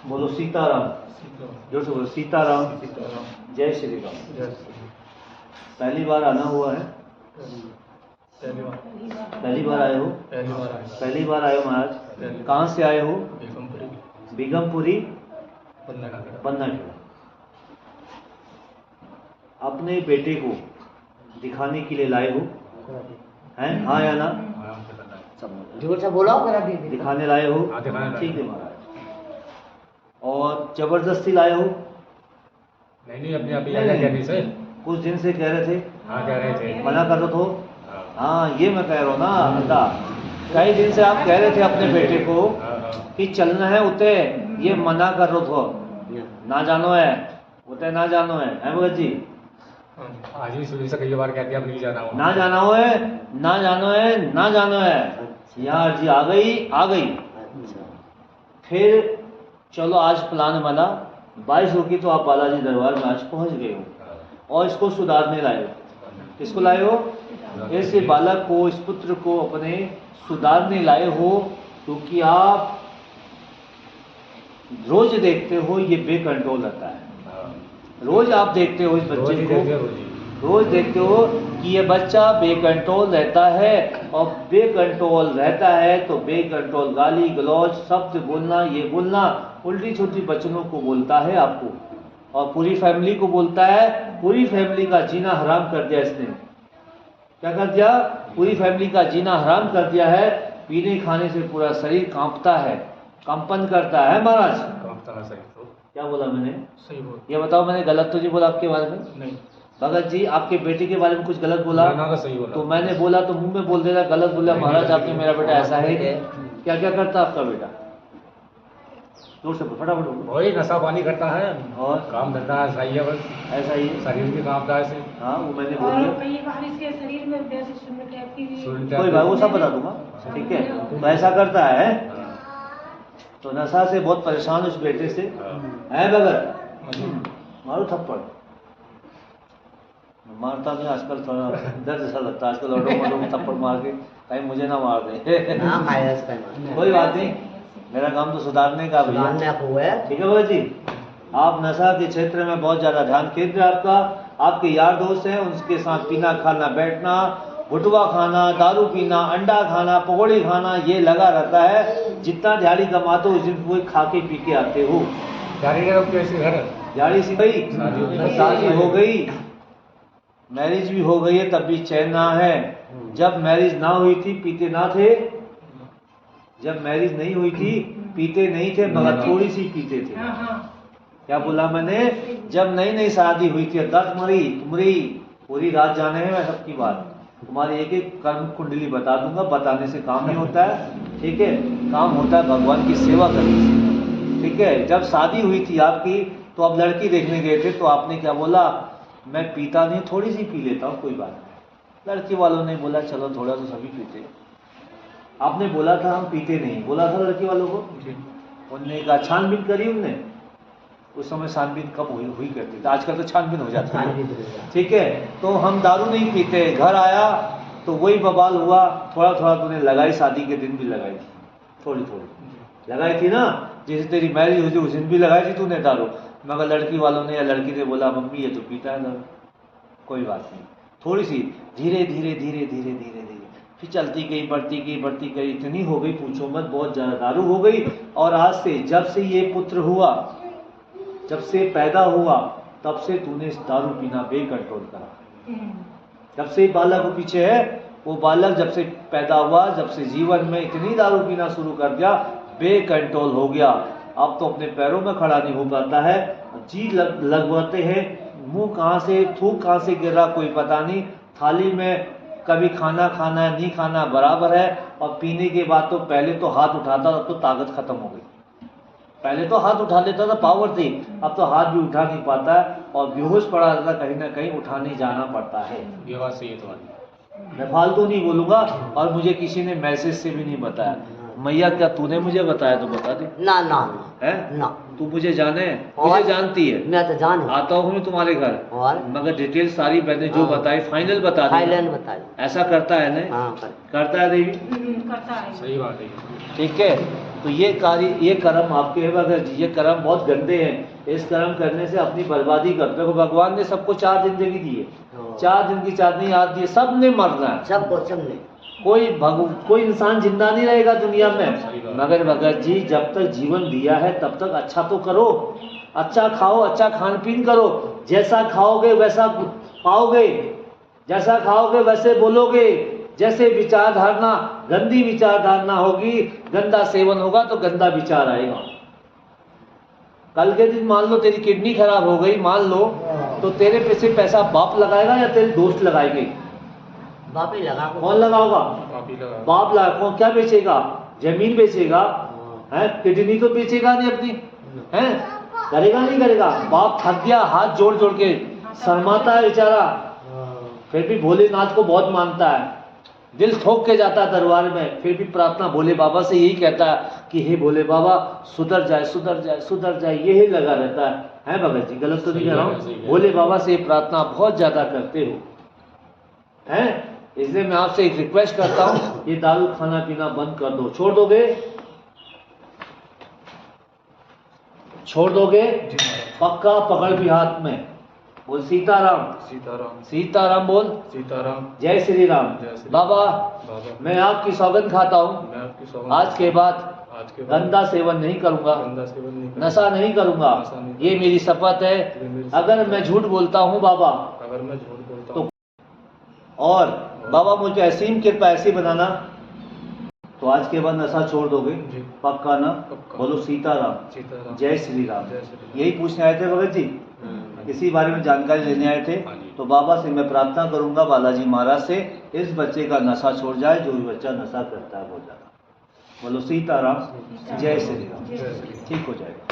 बोलो सीताराम। जोर से बोलो सीताराम। जय श्री राम। पहली बार आना हुआ है? पहली बार आए हो? पहली बार आए हो महाराज। कहाँ से आए हो? बेगमपुरी पन्ना। अपने बेटे को दिखाने के लिए लाए हो हैं? हाँ या ना? जोर से बोलो। दिखाने लाए हो? ठीक है महाराज। और जबरदस्ती लाए हो? नहीं, अपने आप ही आ गया सर। कुछ दिन से कह रहे थे? हाँ, कह रहे थे। मना कर रहे हो? हाँ, ये मैं कह रहा हूँ ना अल्लाह, कई दिन से आप कह रहे थे अपने बेटे को कि चलना है उते, ये मना कर रहे हो। ना जानो है उते, ना जानो है भगत जी? आज भी सुबह से कई बार कहते हैं अब नहीं जाना हो। ना जाना हो है, ना जानो है, ना जानो है। यहाँ जी आ गई। फिर चलो आज प्लान बना, 22 होगी तो आप बालाजी दरबार में आज पहुंच गए हो और इसको सुधारने लाए हो। किसको लाए हो? ऐसे बालक को, इस पुत्र को अपने सुधारने लाए हो, क्योंकि आप रोज देखते हो ये बेकंट्रोल रहता है। रोज आप देखते हो इस बच्चे को, रोज देखते हो कि ये बच्चा बेकंट्रोल रहता है, और बेकंट्रोल रहता है तो बेकंट्रोल गाली गलौज शब्द बोलना, ये बोलना, उल्टी छोटी बच्चों को बोलता है आपको, और पूरी फैमिली को बोलता है। पूरी फैमिली का जीना हराम कर दिया इसने। क्या कर दिया? पूरी फैमिली का जीना हराम कर दिया है। पीने खाने से पूरा शरीर कांपता है, कंपन करता है महाराज। क्या बोला मैंने? सही बोल। ये बताओ, मैंने गलत तो नहीं बोला आपके बारे में? नहीं भगत जी, आपके बेटे के बारे में कुछ गलत बोला? ना, सही बोला। तो मैंने बोला तो मुंह में बोल देना गलत बोला महाराज आपने, मेरा बेटा ऐसा है। क्या क्या करता आपका बेटा? जोर से फटाफट। वही नशा पानी करता है और काम धंधा ऐसा ही है, बस ऐसा ही शरीर भी कांपता है ऐसे। हाँ, वो मैंने बोल और दिया। कई बार इसके शरीर में वैसे सुन्न टाइप की भी कोई बात, वो सब बता दूंगा, ठीक है। तो ऐसा करता है, तो नशा से बहुत परेशान उस बेटे से है। भगत मारो थप्पड़। मारता नहीं आजकल, थोड़ा दर्द जैसा लगता है आजकल। ऑटो में थप्पड़ मार के कहीं मुझे ना मार दे। कोई बात नहीं, मेरा काम तो सुधारने का भी है। ठीक है भगत जी, आप नशा के क्षेत्र में बहुत ज्यादा ध्यान केंद्र है आपका। आपके यार दोस्त हैं, उनके साथ पीना खाना बैठना, भुटवा खाना, दारू पीना, अंडा खाना, पकौड़े खाना, ये लगा रहता है। जितना दिहाड़ी कमाते हो उस दिन कोई खा के पी के आते हो। दिहाड़ी सी गई, शादी हो गई, मैरिज भी हो गई है, तब भी चैन ना है। जब मैरिज ना हुई थी पीते ना थे, जब मैरिज नहीं हुई थी पीते नहीं थे, मगर थोड़ी सी पीते थे। क्या बोला मैंने? जब नई नई शादी हुई थी, दस मरी तुमरी पूरी रात जाने हैं मैं सबकी बात। तुम्हारी एक एक कर्म कुंडली बता दूंगा, बताने से काम नहीं होता है, ठीक है। काम होता है भगवान की सेवा करने से, ठीक है। जब शादी हुई थी आपकी, तो आप लड़की देखने गए थे, तो आपने क्या बोला? मैं पीता नहीं, थोड़ी सी पी लेता हूँ, कोई बात नहीं। लड़की वालों ने बोला चलो थोड़ा तो सभी पीते। आपने बोला था हम पीते नहीं, बोला था लड़की वालों को। उनने कहा छानबीन करी उनने। उस समय छानबीन कब हुई करती थी, आजकल तो छानबीन हो जाती है, ठीक है। तो हम दारू नहीं पीते। घर आया तो वही बवाल हुआ, थोड़ा थोड़ा तूने लगाई, शादी के दिन भी लगाई थी, थोड़ी थोड़ी लगाई थी ना, जैसे तेरी मैरिज हुई थी उस दिन भी लगाई थी तूने दारू। मगर लड़की वालों ने या लड़की ने बोला मम्मी ये तो पीता है दारू। कोई बात नहीं, थोड़ी सी धीरे धीरे धीरे धीरे धीरे धीरे फिर चलती गई, बढ़ती गई, इतनी हो गई पूछो मत, बहुत ज्यादा दारू हो गई। और आज से, जब से ये पुत्र हुआ, जब से पैदा हुआ, तब से तूने दारू पीना बेकंट्रोल करा। जब से बालक को पीछे है, वो बालक जब से पैदा हुआ, जब से जीवन में इतनी दारू पीना शुरू कर दिया, बेकंट्रोल हो गया। अब तो अपने पैरों में खड़ा नहीं हो पाता है, जी लगवाते हैं, मुंह कहाँ से, थूक कहाँ से गिर रहा कोई पता नहीं। थाली में कभी खाना खाना नहीं खाना बराबर है। और पीने के बाद तो पहले तो हाथ उठाता, अब तो ताकत खत्म हो गई। पहले तो हाथ उठा लेता था, पावर थी, अब तो हाथ भी उठा नहीं पाता है, और बेहोश पड़ा रहता, कहीं ना कहीं उठाने जाना पड़ता है। ये बात सही है तुम्हारी। मैं फालतू नहीं बोलूँगा, और मुझे किसी ने मैसेज से भी नहीं बताया। मैया क्या तूने मुझे बताया तो बता दे। ना ना है ना तू मुझे जाने और? मुझे जानती है, मैं तो जान आता हूँ मैं तुम्हारे घर, और मगर डिटेल सारी मैंने जो हाँ। बताई फाइनल बता दी। थाईलैंड बताई। ऐसा करता है ना? हाँ करता है देवी। करता है। सही बात है। ठीक है, तो ये कार्य ये कर्म आपके है भगत जी, ये कर्म बहुत गंदे हैं। इस कर्म करने से अपनी बर्बादी करते हो। भगवान ने सबको 4 जिंदगी दी है, हाँ। 4 दिन की चांदनी याद दी है, सबने मरना है। सबको सबने कोई इंसान जिंदा नहीं रहेगा दुनिया में। सही बात। मगर भगत जी जब तक जीवन दिया है तब तक अच्छा तो करो, अच्छा खाओ, अच्छा खान पीन करो। जैसा खाओगे वैसा पाओगे, जैसा खाओगे वैसे बोलोगे। जैसे विचारधारणा गंदी विचारधारणा होगी, गंदा सेवन होगा तो गंदा विचार आएगा। कल के दिन मान लो तेरी किडनी खराब हो गई, मान लो, तो तेरे पैसे पैसा बाप लगाएगा या तेरे दोस्त लगाएंगे? बाप ही लगा को। कौन लगाओगा? काफी लगा। बाप लगा। कौन क्या बेचेगा? जमीन बेचेगा हाँ। है, किडनी तो बेचेगा नहीं अपनी, है करेगा नहीं करेगा? बाप थक गया, हाथ जोड़ जोड़ के शर्माता है बेचारा, हाँ। फिर भी भोलेनाथ को बहुत मानता है, दिल ठोक के जाता है दरबार में, फिर भी प्रार्थना भोले बाबा से यही कहता है कि हे भोले बाबा सुधर जाए सुधर जाए सुधर जाए, यही लगा रहता है भगत जी? गलत तो नहीं कह रहा हूँ? भोले बाबा से ये प्रार्थना बहुत ज्यादा करते हो, हैं? इसलिए मैं आपसे एक रिक्वेस्ट करता हूँ, ये दारू खाना पीना बंद कर दो। छोड़ दोगे? छोड़ दोगे? पक्का पकड़ भी हाथ में, बोल सीताराम। सीताराम। सीताराम बोल। सीताराम। जय श्री राम। जय श्री राम। बाबा बाबा मैं आपकी सौगंध खाता हूँ, मैं आपकी सौगंध आज के बाद आज के बाद गंदा सेवन नहीं करूंगा, गंदा सेवन नहीं करूंगा, नशा नहीं करूंगा, नशा नहीं ये मेरी शपथ है। ये मेरी अगर शपथ मैं है। झूठ बोलता हूँ बाबा, अगर मैं झूठ बोलता तो हूँ और बाबा मुझे असीम कृपा ऐसी बनाना, तो आज के बाद नशा छोड़ दोगे? जी। पक्का ना? पक्का। बोलो सीताराम। सीताराम। जय श्री राम। जय श्री राम। यही पूछने आए थे भगत जी, इसी बारे में जानकारी लेने आए थे। हाँ जी। तो बाबा से मैं प्रार्थना करूंगा, बालाजी महाराज से, इस बच्चे का नशा छोड़ जाए, जो भी बच्चा नशा करता है वो जाए। बोलो सीताराम। जय श्री राम। जय श्री राम। ठीक हो जाएगा।